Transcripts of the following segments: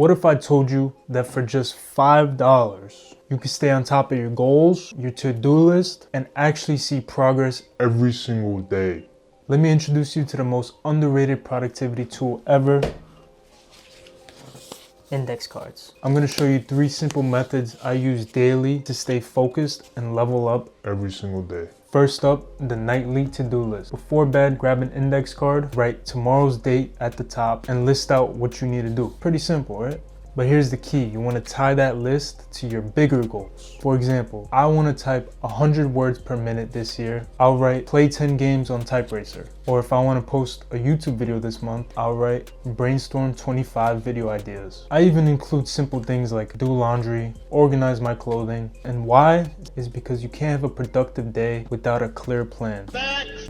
What if I told you that for just $5, you can stay on top of your goals, your to-do list, and actually see progress every single day? Let me introduce you to the most underrated productivity tool ever. Index cards. I'm going to show you 3 simple methods I use daily to stay focused and level up every single day. First up, the nightly to-do list. Before bed, grab an index card, write tomorrow's date at the top, and list out what you need to do. Pretty simple, right? But here's the key. You want to tie that list to your bigger goals. For example, I want to type 100 words per minute this year. I'll write play 10 games on Type Racer. Or if I want to post a YouTube video this month, I'll write brainstorm 25 video ideas. I even include simple things like do laundry, organize my clothing. And why? Is because you can't have a productive day without a clear plan.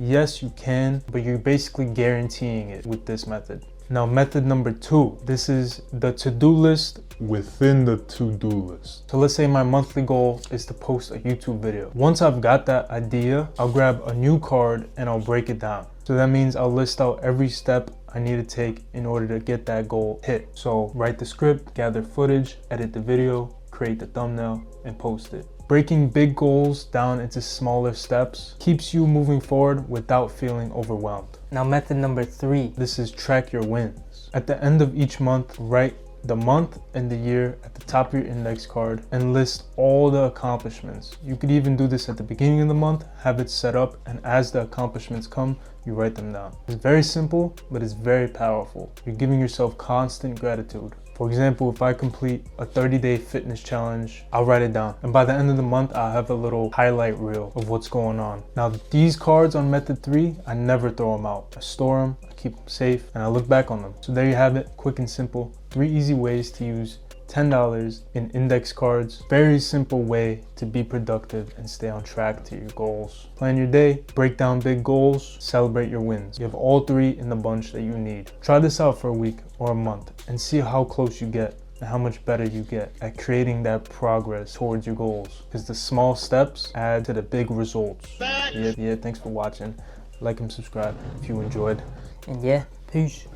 Yes, you can, but you're basically guaranteeing it with this method. Now, method number 2, this is the to-do list within the to-do list. So let's say my monthly goal is to post a YouTube video. Once I've got that idea, I'll grab a new card and I'll break it down. So that means I'll list out every step I need to take in order to get that goal hit. So write the script, gather footage, edit the video, create the thumbnail, and post it. Breaking big goals down into smaller steps keeps you moving forward without feeling overwhelmed. Now method number 3. This is track your wins. At the end of each month, write the month and the year at the top of your index card and list all the accomplishments. You could even do this at the beginning of the month, have it set up, and as the accomplishments come, you write them down. It's very simple, but it's very powerful. You're giving yourself constant gratitude. For example, if I complete a 30-day fitness challenge, I'll write it down. And by the end of the month, I'll have a little highlight reel of what's going on. Now, these cards on method 3, I never throw them out. I store them, I keep them safe, and I look back on them. So there you have it, quick and simple. 3 easy ways to use $10 in index cards. Very simple way to be productive and stay on track to your goals. Plan your day, break down big goals, celebrate your wins. You have all 3 in the bunch that you need. Try this out for a week or a month and see how close you get and how much better you get at creating that progress towards your goals. Because the small steps add to the big results. Yeah, thanks for watching. Like and subscribe if you enjoyed. And yeah, peace.